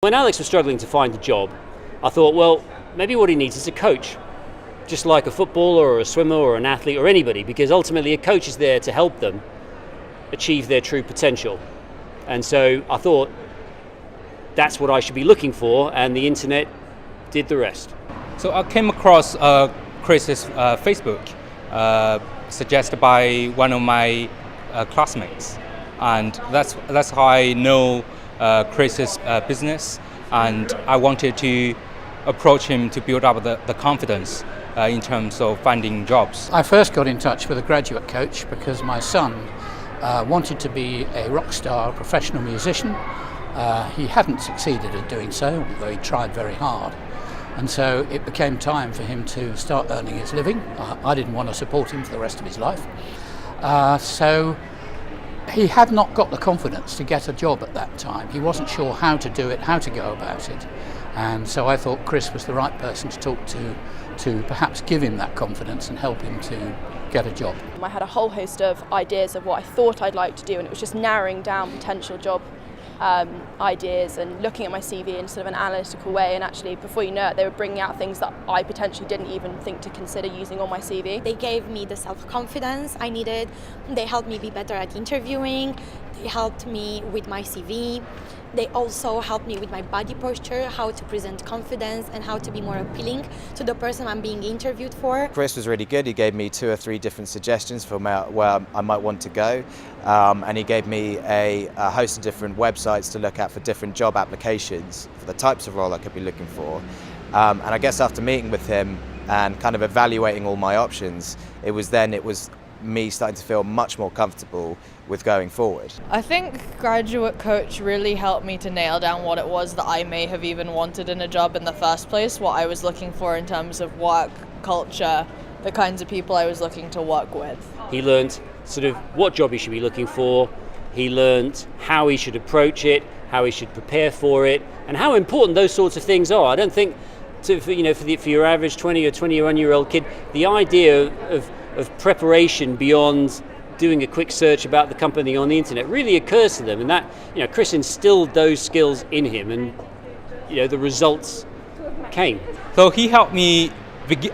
When Alex was struggling to find a job, I thought, well, maybe what he needs is a coach, just like a footballer or a swimmer or an athlete or anybody, because ultimately a coach is there to help them achieve their true potential. And so I thought that's what I should be looking for, and the internet did the rest. So I came across Chris's Facebook, suggested by one of my classmates, and that's how I know Chris's business, and I wanted to approach him to build up the confidence in terms of finding jobs. I first got in touch with a graduate coach because my son wanted to be a rock star professional musician. He hadn't succeeded at doing so, although he tried very hard. And so it became time for him to start earning his living. I didn't want to support him for the rest of his life. So he had not got the confidence to get a job at that time. He wasn't sure how to do it, how to go about it. And so I thought Chris was the right person to talk to perhaps give him that confidence and help him to get a job. I had a whole host of ideas of what I thought I'd like to do, and it was just narrowing down potential job ideas and looking at my CV in sort of an analytical way, and actually before you know it they were bringing out things that I potentially didn't even think to consider using on my CV. They gave me the self-confidence I needed, they helped me be better at interviewing, they helped me with my CV, they also helped me with my body posture, how to present confidence and how to be more appealing to the person I'm being interviewed for. Chris was really good. He gave me 2 or 3 different suggestions for where I might want to go, and he gave me a host of different websites to look at for different job applications for the types of role I could be looking for. And I guess after meeting with him and kind of evaluating all my options, it was me starting to feel much more comfortable with going forward. I think graduate coach really helped me to nail down what it was that I may have even wanted in a job in the first place, what I was looking for in terms of work, culture, the kinds of people I was looking to work with. He learned sort of what job he should be looking for, he learned how he should approach it, how he should prepare for it, and how important those sorts of things are. I don't think for your average 20 or 21-year-old kid, the idea of preparation beyond doing a quick search about the company on the internet really occurs to them, and that Chris instilled those skills in him, and the results came. So he helped me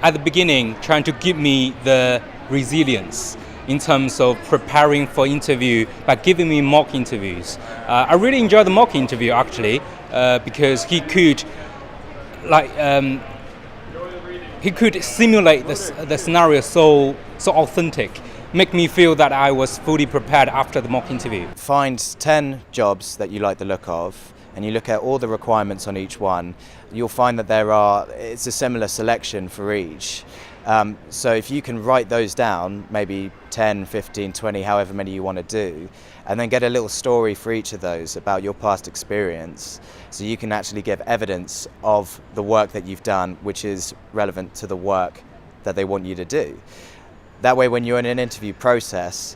at the beginning, trying to give me the resilience in terms of preparing for interview by giving me mock interviews. I really enjoyed the mock interview actually, because he could simulate the scenario so authentic, make me feel that I was fully prepared after the mock interview. Find 10 jobs that you like the look of, and you look at all the requirements on each one. You'll find that it's a similar selection for each. So if you can write those down, maybe 10, 15, 20, however many you want to do, and then get a little story for each of those about your past experience, so you can actually give evidence of the work that you've done which is relevant to the work that they want you to do. That way when you're in an interview process,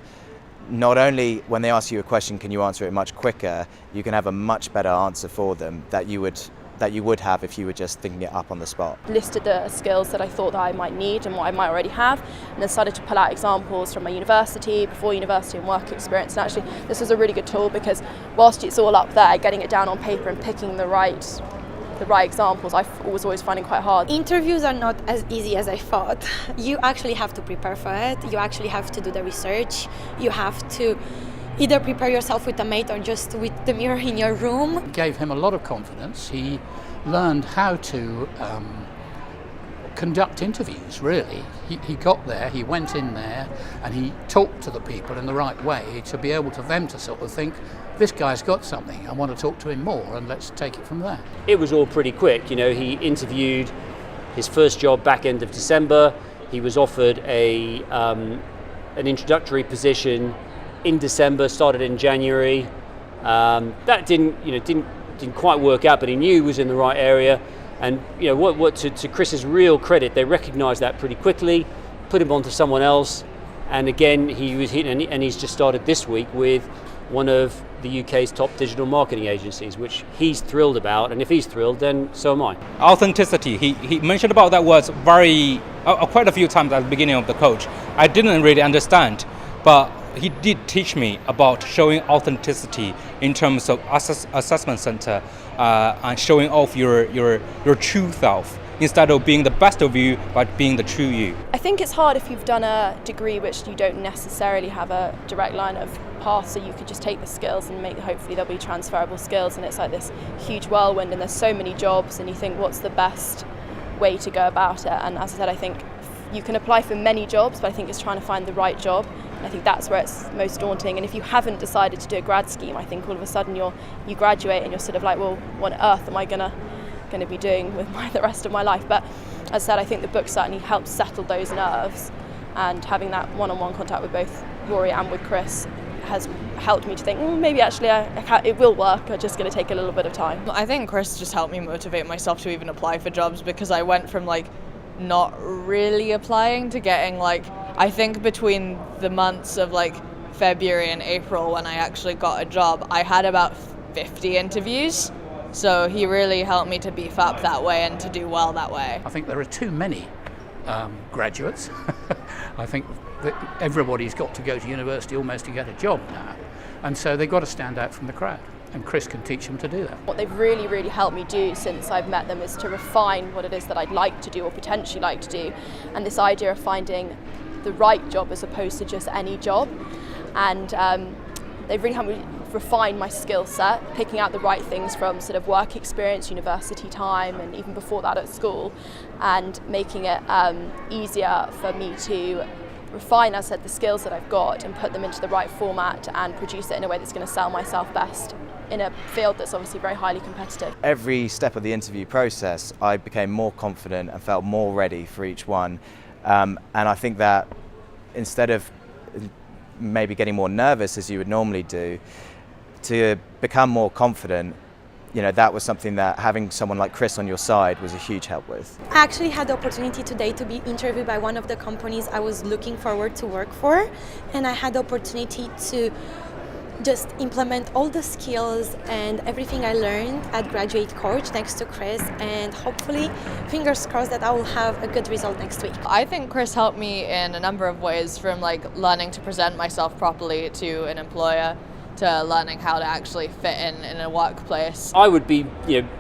not only when they ask you a question can you answer it much quicker, you can have a much better answer for them that you would have if you were just thinking it up on the spot. Listed the skills that I thought that I might need and what I might already have, and then started to pull out examples from my university, before university and work experience. And actually this was a really good tool because whilst it's all up there, getting it down on paper and picking the right examples I was always finding quite hard. Interviews are not as easy as I thought. You actually have to prepare for it, you actually have to do the research, you have to either prepare yourself with a mate or just with the mirror in your room. It gave him a lot of confidence. He learned how to conduct interviews, really. He got there, he went in there, and he talked to the people in the right way to be able to them to sort of think, this guy's got something, I want to talk to him more, and let's take it from there. It was all pretty quick. He interviewed his first job back end of December. He was offered an introductory position in December, started in January. That didn't quite work out, but he knew he was in the right area. And to Chris's real credit, they recognised that pretty quickly, put him onto someone else, and again he's just started this week with one of the UK's top digital marketing agencies, which he's thrilled about, and if he's thrilled, then so am I. Authenticity. He mentioned about that word quite a few times at the beginning of the coach. I didn't really understand, but he did teach me about showing authenticity in terms of assessment center, and showing off your true self instead of being the best of you, but being the true you. I think it's hard if you've done a degree which you don't necessarily have a direct line of path, so you could just take the skills and hopefully there'll be transferable skills, and it's like this huge whirlwind and there's so many jobs and you think what's the best way to go about it. And as I said, I think you can apply for many jobs, but I think it's trying to find the right job. And I think that's where it's most daunting. And if you haven't decided to do a grad scheme, I think all of a sudden you graduate and you're sort of like, well, what on earth am I going to be doing with the rest of my life? But as I said, I think the book certainly helps settle those nerves, and having that one-on-one contact with both Rory and with Chris has helped me to think, maybe actually it will work, it's just going to take a little bit of time. I think Chris just helped me motivate myself to even apply for jobs, because I went from not really applying to getting I think between the months of February and April when I actually got a job, I had about 50 interviews. So he really helped me to beef up that way and to do well that way. I think there are too many graduates. I think that everybody's got to go to university almost to get a job now. And so they've got to stand out from the crowd. And Chris can teach them to do that. What they've really, really helped me do since I've met them is to refine what it is that I'd like to do or potentially like to do. And this idea of finding the right job as opposed to just any job. And they've really helped me refine my skill set, picking out the right things from sort of work experience, university time, and even before that at school, and making it easier for me to refine, as I said, the skills that I've got and put them into the right format and produce it in a way that's going to sell myself best in a field that's obviously very highly competitive. Every step of the interview process, I became more confident and felt more ready for each one. And I think that instead of maybe getting more nervous as you would normally do, to become more confident, that was something that having someone like Chris on your side was a huge help with. I actually had the opportunity today to be interviewed by one of the companies I was looking forward to work for, and I had the opportunity to just implement all the skills and everything I learned at Graduate Coach next to Chris, and hopefully, fingers crossed, that I will have a good result next week. I think Chris helped me in a number of ways, from learning to present myself properly to an employer, to learning how to actually fit in a workplace. I would be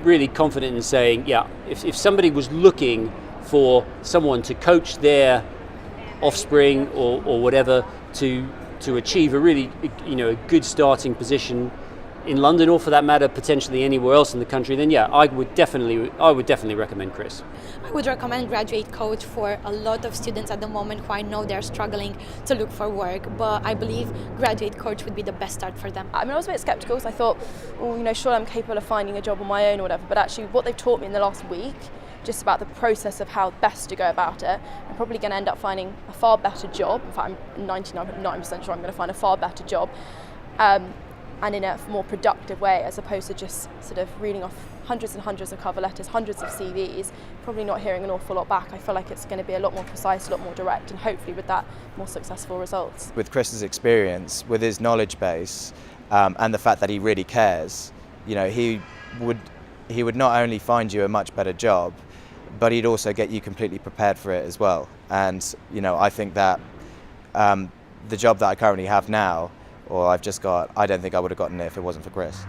really confident in saying, if somebody was looking for someone to coach their offspring or whatever to achieve a really a good starting position in London, or for that matter potentially anywhere else in the country, then I would definitely recommend Chris. I would recommend Graduate Coach for a lot of students at the moment who I know they're struggling to look for work, but I believe Graduate Coach would be the best start for them. I mean, I was a bit sceptical, because I thought, sure, I'm capable of finding a job on my own or whatever, but actually what they've taught me in the last week, just about the process of how best to go about it, I'm probably going to end up finding a far better job. In fact, I'm 99% sure I'm going to find a far better job, and in a more productive way, as opposed to just sort of reading off hundreds and hundreds of cover letters, hundreds of CVs, probably not hearing an awful lot back. I feel like it's going to be a lot more precise, a lot more direct, and hopefully with that, more successful results. With Chris's experience, with his knowledge base, and the fact that he really cares, he would not only find you a much better job, but he'd also get you completely prepared for it as well. And I think that the job that I currently have now, or I've just got, I don't think I would have gotten it if it wasn't for Chris.